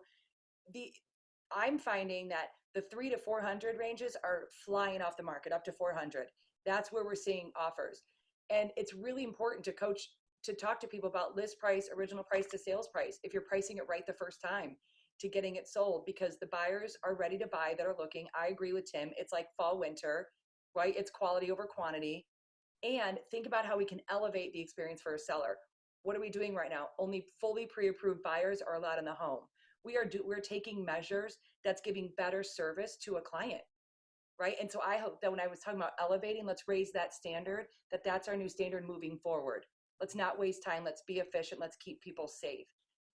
I'm finding that the 300 to 400 ranges are flying off the market up to 400. That's where we're seeing offers. And it's really important to talk to people about list price, original price to sales price. If you're pricing it right the first time, to getting it sold, because the buyers are ready to buy that are looking. I agree with Tim. It's like fall, winter, right? It's quality over quantity. And think about how we can elevate the experience for a seller. What are we doing right now? Only fully pre-approved buyers are allowed in the home. We're taking measures that's giving better service to a client, right? And so I hope that when I was talking about elevating, let's raise that standard, that's our new standard moving forward. Let's not waste time. Let's be efficient. Let's keep people safe.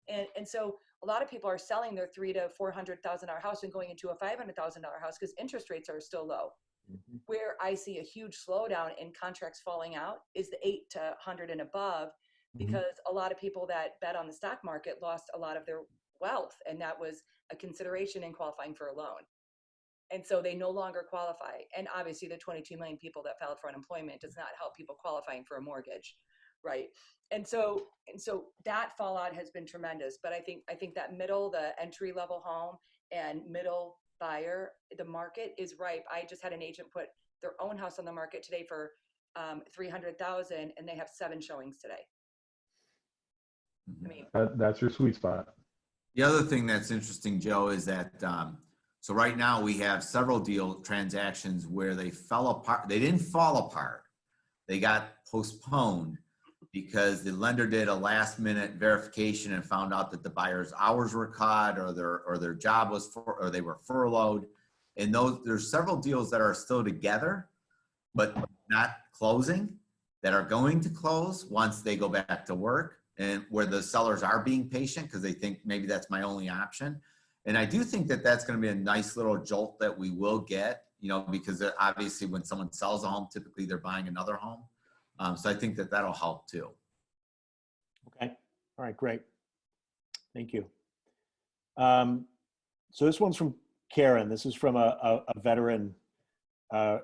And so a lot of people are selling their $300,000 to $400,000 house and going into a $500,000 house because interest rates are still low. Mm-hmm. Where I see a huge slowdown in contracts falling out is the 8 to 100 and above, because a lot of people that bet on the stock market lost a lot of their wealth, and that was a consideration in qualifying for a loan. And so they no longer qualify. And obviously the 22 million people that filed for unemployment does not help people qualifying for a mortgage, right? And so that fallout has been tremendous. But I think that the entry level home and middle buyer, the market is ripe. I just had an agent put their own house on the market today for $300,000, and they have 7 showings today. I mean, that's your sweet spot. The other thing that's interesting, Joe, is that so right now we have several transactions where they fell apart. They didn't fall apart. They got postponed because the lender did a last minute verification and found out that the buyer's hours were cut, or their job was or they were furloughed. And there's several deals that are still together, but not closing, that are going to close once they go back to work, and where the sellers are being patient because they think maybe that's my only option. And I do think that that's going to be a nice little jolt that we will get, because obviously when someone sells a home, typically they're buying another home. So I think that that'll help too. Okay. All right, great. Thank you. So this one's from Caryn. This is from a veteran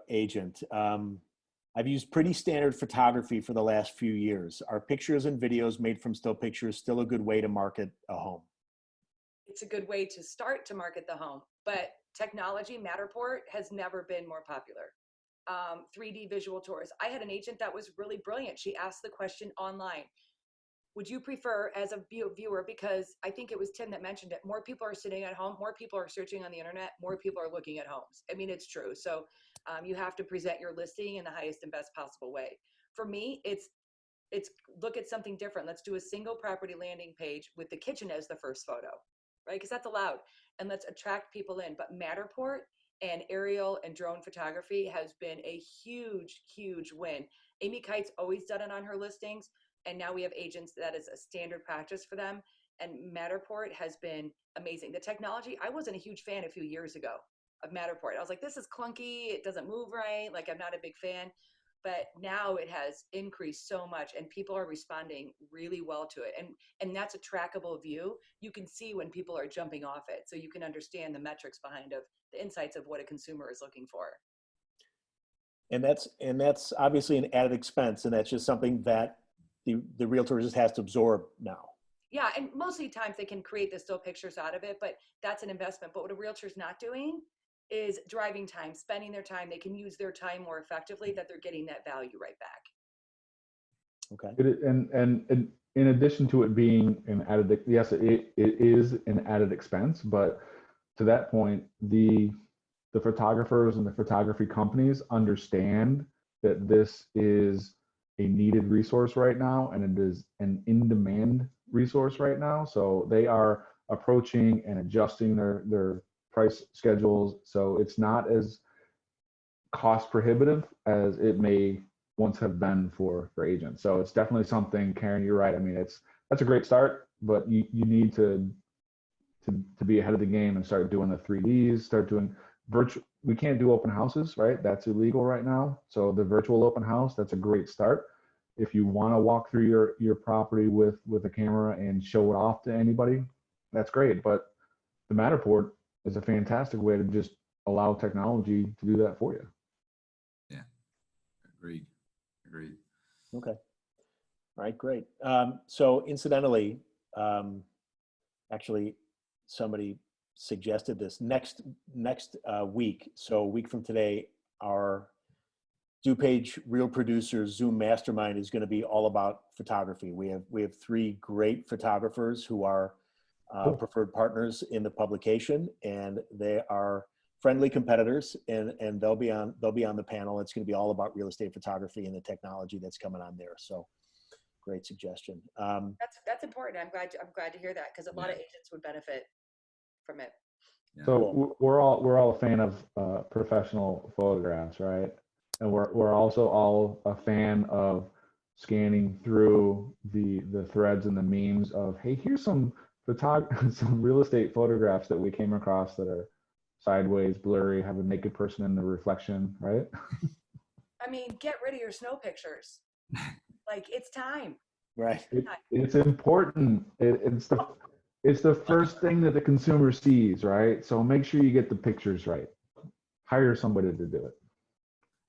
agent. I've used pretty standard photography for the last few years. Are pictures and videos made from still pictures still a good way to market a home? It's a good way to start to market the home, but technology, Matterport, has never been more popular. 3D visual tours. I had an agent that was really brilliant. She asked the question online: would you prefer, as a viewer, because I think it was Tim that mentioned it, more people are sitting at home, more people are searching on the internet, more people are looking at homes. I mean, it's true. So you have to present your listing in the highest and best possible way. For me, it's look at something different. Let's do a single property landing page with the kitchen as the first photo, right? Because that's allowed. And let's attract people in. But Matterport and aerial and drone photography has been a huge, huge win. Amy Kite's always done it on her listings. And now we have agents that is a standard practice for them. And Matterport has been amazing. The technology, I wasn't a huge fan a few years ago of Matterport. I was like, this is clunky. It doesn't move right. Like, I'm not a big fan. but now it has increased so much and people are responding really well to it. And that's a trackable view. You can see when people are jumping off it. So you can understand the metrics behind of the insights of what a consumer is looking for. And that's obviously an added expense, and that's just something that the realtor just has to absorb now. Yeah, and most of the times they can create the still pictures out of it, but that's an investment. But what a realtor's not doing is driving time, spending their time. They can use their time more effectively, that they're getting that value right back. Okay. And in addition to it being an added, yes, it is an added expense, but to that point, the photographers and the photography companies understand that this is a needed resource right now, and it is an in-demand resource right now. So they are approaching and adjusting their price schedules. So it's not as cost prohibitive as it may once have been for agents. So it's definitely something, Caryn, you're right. I mean, that's a great start, but you need to be ahead of the game and start doing the 3Ds, start doing virtual. We can't do open houses, right? That's illegal right now. So the virtual open house, that's a great start. If you want to walk through your property with a camera and show it off to anybody, that's great. But the Matterport is a fantastic way to just allow technology to do that for you. Yeah, agreed. Okay. All right, great. So incidentally, actually, somebody suggested this next week. So a week from today, our DuPage Real Producers Zoom Mastermind is going to be all about photography. We have 3 great photographers who are preferred partners in the publication, and they are friendly competitors, and they'll be on the panel. It's going to be all about real estate photography and the technology that's coming on there. So great suggestion. That's important. I'm glad to hear that, because a lot of agents would benefit from it. Yeah. So Cool. we're all a fan of professional photographs, right? And we're also all a fan of scanning through the threads and the memes of, hey, here's some real estate photographs that we came across that are sideways, blurry, have a naked person in the reflection, right? I mean, get rid of your snow pictures. Like, it's time. Right. It's important. It's the first thing that the consumer sees, right? So make sure you get the pictures right. Hire somebody to do it.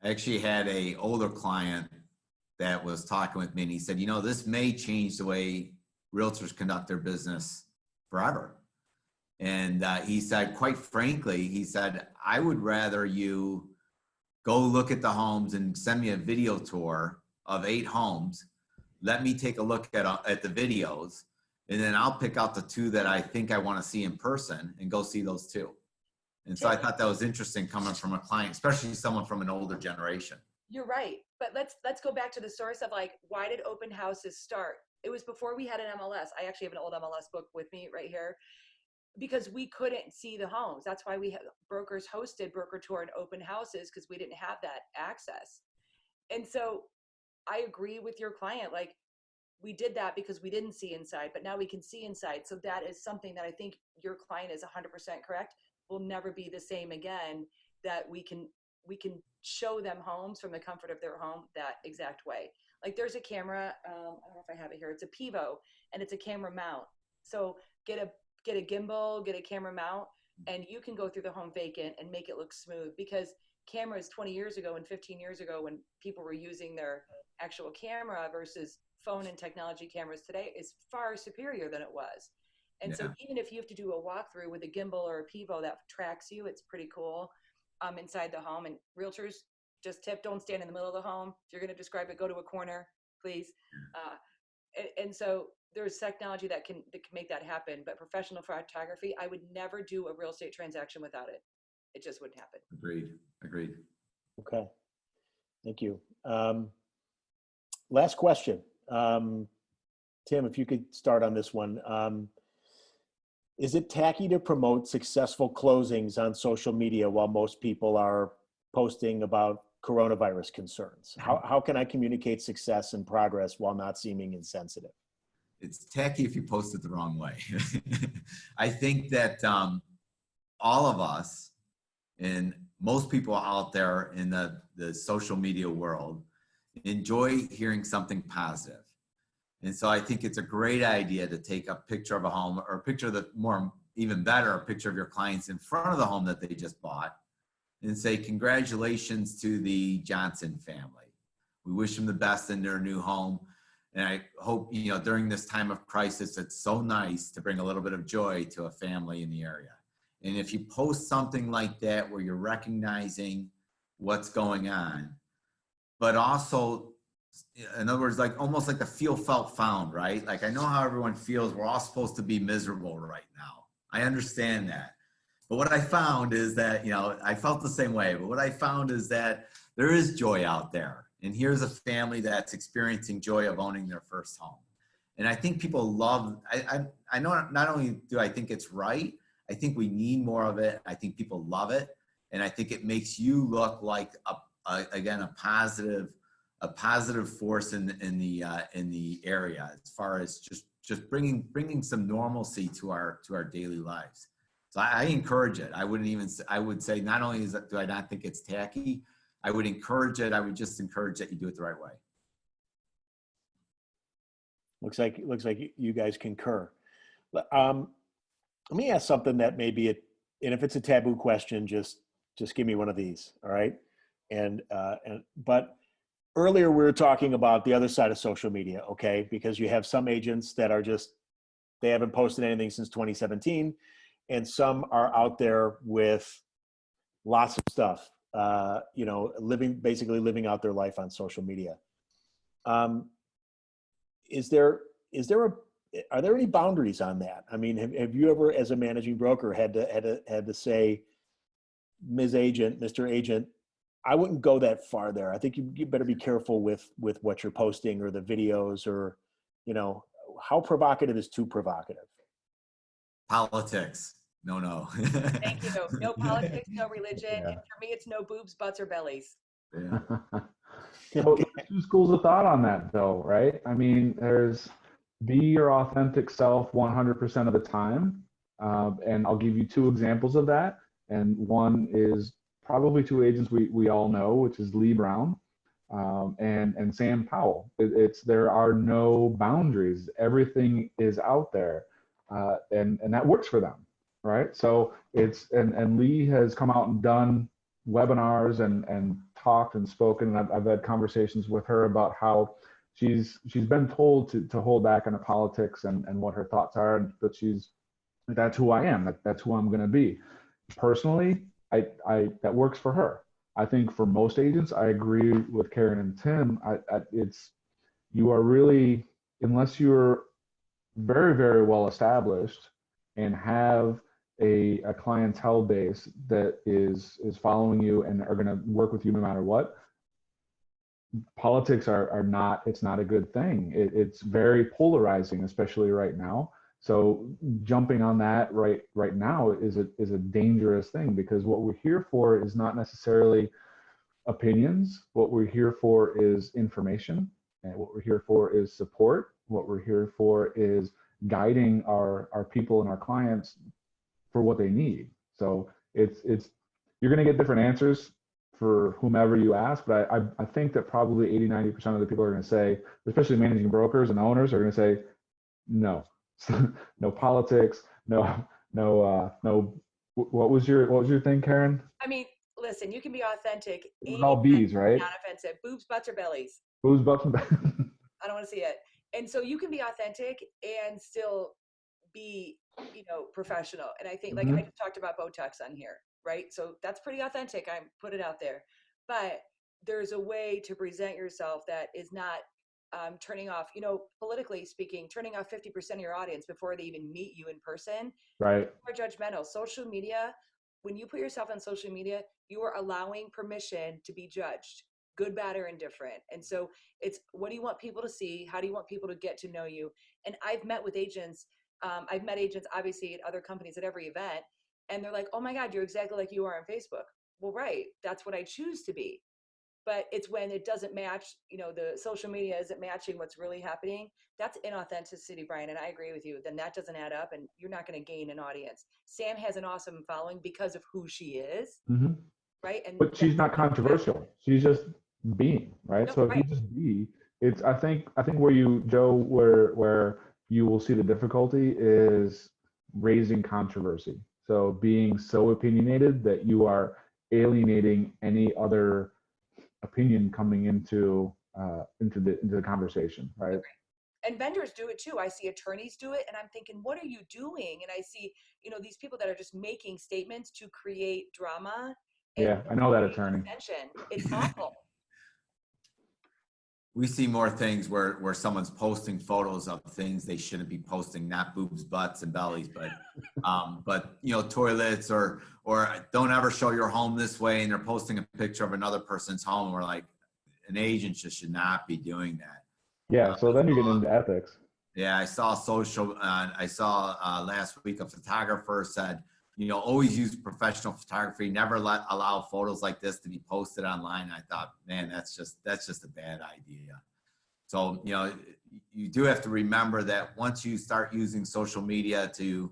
I actually had a older client that was talking with me, and he said, this may change the way realtors conduct their business forever. And he said, quite frankly, he said, I would rather you go look at the homes and send me a video tour of 8 homes. Let me take a look at the videos, and then I'll pick out the 2 that I think I want to see in person and go see those 2. And so I thought that was interesting coming from a client, especially someone from an older generation. You're right. But let's go back to the source of, like, why did open houses start? It was before we had an MLS. I actually have an old MLS book with me right here, because we couldn't see the homes. That's why we had brokers hosted broker tour and open houses, because we didn't have that access. And so I agree with your client. Like, we did that because we didn't see inside, but now we can see inside. So that is something that I think your client is 100% correct. Will never be the same again, that we can show them homes from the comfort of their home that exact way. Like, there's a camera, I don't know if I have it here. It's a Pivo, and it's a camera mount. So get a gimbal, get a camera mount, and you can go through the home vacant and make it look smooth, because cameras 20 years ago and 15 years ago, when people were using their actual camera versus phone and technology cameras today, is far superior than it was. And so even if you have to do a walkthrough with a gimbal or a Pivo that tracks you, it's pretty cool inside the home. And realtors, just tip, don't stand in the middle of the home. If you're going to describe it, go to a corner, please. And so there's technology that can make that happen. But professional photography, I would never do a real estate transaction without it. It just wouldn't happen. Agreed. Okay. Thank you. Last question. Tim, if you could start on this one. Is it tacky to promote successful closings on social media while most people are posting about coronavirus concerns? How can I communicate success and progress while not seeming insensitive? It's tacky if you post it the wrong way. I think that all of us and most people out there in the social media world enjoy hearing something positive. And so I think it's a great idea to take a picture of a home, or a picture that even better, a picture of your clients in front of the home that they just bought, and say, congratulations to the Johnson family. We wish them the best in their new home. And I hope, during this time of crisis, it's so nice to bring a little bit of joy to a family in the area. And if you post something like that where you're recognizing what's going on, but also, in other words, like almost like the feel, felt, found, right? Like, I know how everyone feels. We're all supposed to be miserable right now. I understand that. But what I found is that, I felt the same way, but what I found is that there is joy out there. And here's a family that's experiencing joy of owning their first home. And I think people love, I know not only do I think it's right, I think we need more of it. I think people love it. And I think it makes you look like, again, a positive force in the area, as far as just bringing some normalcy to our daily lives. So I encourage it. I would say, not only do I not think it's tacky, I would encourage it. I would just encourage that you do it the right way. Looks like you guys concur. Let me ask something that maybe and if it's a taboo question, just give me one of these. All right. But earlier we were talking about the other side of social media. Okay. Because you have some agents that are they haven't posted anything since 2017. And some are out there with lots of stuff, basically living out their life on social media. Are there any boundaries on that? I mean, have you ever, as a managing broker, had to say, Ms. Agent, Mr. Agent, I wouldn't go that far there. I think you better be careful with what you're posting, or the videos, or, how provocative is too provocative? Politics. No. Thank you. No politics, no religion. Yeah. And for me, it's no boobs, butts, or bellies. Yeah. Well, there's two schools of thought on that, though, right? I mean, there's be your authentic self 100% of the time. And I'll give you two examples of that. And one is probably two agents we all know, which is Lee Brown and Sam Powell. There are no boundaries. Everything is out there. And that works for them. Right. So and Lee has come out and done webinars and talked and spoken. And I've had conversations with her about how she's been told to hold back on the politics and what her thoughts are, but that's who I am. That's who I'm going to be. Personally, that works for her. I think for most agents, I agree with Caryn and Tim. You are really, unless you're very, very well established and have a clientele base that is following you and are going to work with you no matter what, politics it's not a good thing. It's very polarizing, especially right now. So jumping on that right now is a dangerous thing, because what we're here for is not necessarily opinions. What we're here for is information, and what we're here for is support. What we're here for is guiding our people and our clients for what they need. So you're going to get different answers for whomever you ask, but I think that probably 80-90% of the people are going to say, especially managing brokers and owners, are going to say no. No politics, no. What was your thing, Caryn? I mean, listen, you can be authentic. It's all B's, right? Not offensive. Boobs, butts, or bellies. Boobs, butts, and bellies. I don't want to see it. And so you can be authentic and still be, professional. And I think, like, I just talked about Botox on here, right? So that's pretty authentic. I put it out there. But there's a way to present yourself that is not turning off, politically speaking, turning off 50% of your audience before they even meet you in person. Right. More judgmental. Social media, when you put yourself on social media, you are allowing permission to be judged, good, bad, or indifferent. And so it's, what do you want people to see? How do you want people to get to know you? And I've met with agents. I've met agents, obviously, at other companies at every event. And they're like, oh my God, you're exactly like you are on Facebook. Well, right. That's what I choose to be. But it's when it doesn't match, the social media isn't matching what's really happening. That's inauthenticity, Brian. And I agree with you. Then that doesn't add up, and you're not going to gain an audience. Sam has an awesome following because of who she is. Right. But she's not controversial. She's just being, right? No, So if you right. just be, it's, I think where you, Joe, where you will see the difficulty is raising controversy. So being so opinionated that you are alienating any other opinion coming into the conversation, right? And vendors do it too. I see attorneys do it, and I'm thinking, what are you doing? And I see, these people that are just making statements to create drama and Yeah, I know that attorney. attention. It's awful. We see more things where someone's posting photos of things they shouldn't be posting, not boobs, butts, and bellies, but toilets or don't ever show your home this way, and they're posting a picture of another person's home. And we're like, an agent just should not be doing that. Yeah, so then you get into ethics. Yeah, I saw last week a photographer said, always use professional photography. Never allow photos like this to be posted online. I thought, man, that's just a bad idea. So, you do have to remember that once you start using social media to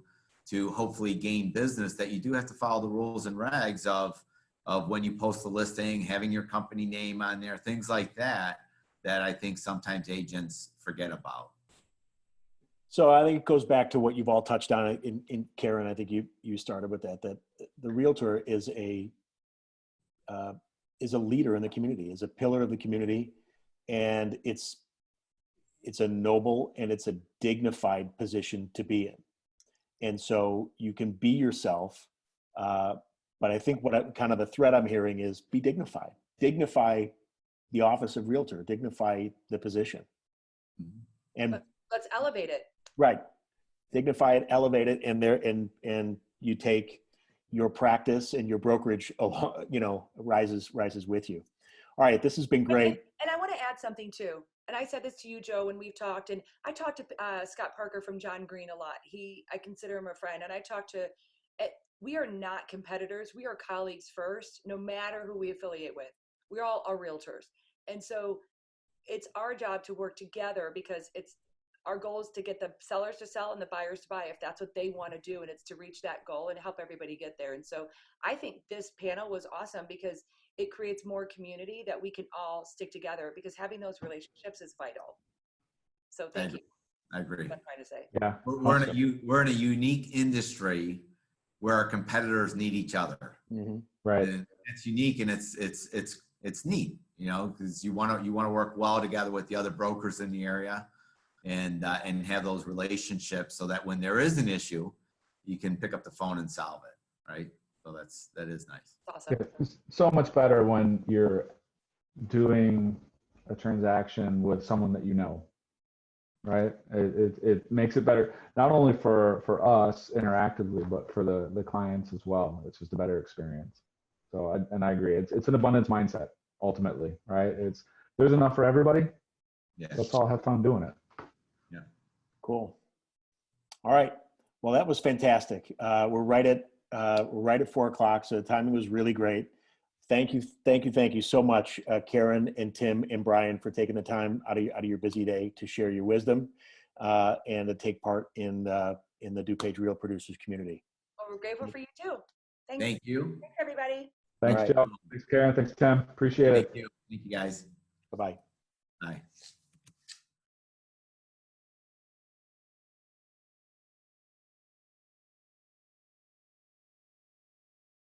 hopefully gain business, that you do have to follow the rules and regs of when you post a listing, having your company name on there, things like that I think sometimes agents forget about. So I think it goes back to what you've all touched on in Caryn. I think you started with that the realtor is a leader in the community, is a pillar of the community, and it's a noble and it's a dignified position to be in. And so you can be yourself, but I think kind of the thread I'm hearing is be dignified. Dignify the office of realtor, dignify the position. And let's elevate it. Right. Dignify it, elevate it, and you take your practice and your brokerage, rises with you. All right. This has been great. And I want to add something too. And I said this to you, Joe, when we've talked, and I talked to Scott Parker from John Green a lot. I consider him a friend, and I talked to, we are not competitors. We are colleagues first, no matter who we affiliate with. We all are realtors. And so it's our job to work together, because our goal is to get the sellers to sell and the buyers to buy if that's what they want to do. And it's to reach that goal and help everybody get there. And so I think this panel was awesome because it creates more community that we can all stick together, because having those relationships is vital. So thank you. I agree. That's what I'm trying to say. Yeah. We're in a unique industry where our competitors need each other. Mm-hmm. Right. And it's unique, and it's neat, because you want to work well together with the other brokers in the area, and have those relationships so that when there is an issue, you can pick up the phone and solve it. Right. So that is nice. Awesome. It's so much better when you're doing a transaction with someone that you know, right? It makes it better, not only for us interactively, but for the clients as well. It's just a better experience. So, I agree. It's an abundance mindset ultimately, right? There's enough for everybody. Yeah. Let's all have fun doing it. Yeah. Cool. All right. Well, that was fantastic. We're right at 4:00. So the timing was really great. Thank you so much, Caryn and Tim and Brian, for taking the time out of your busy day to share your wisdom and to take part in the DuPage Real Producers community. Well, we're grateful for you too. Thanks. Thank you. Thanks, everybody. Thanks, All right. Joe. Thanks, Caryn. Thanks, Tim. Appreciate it. Thank you. Thank you, guys. Bye-bye. Bye.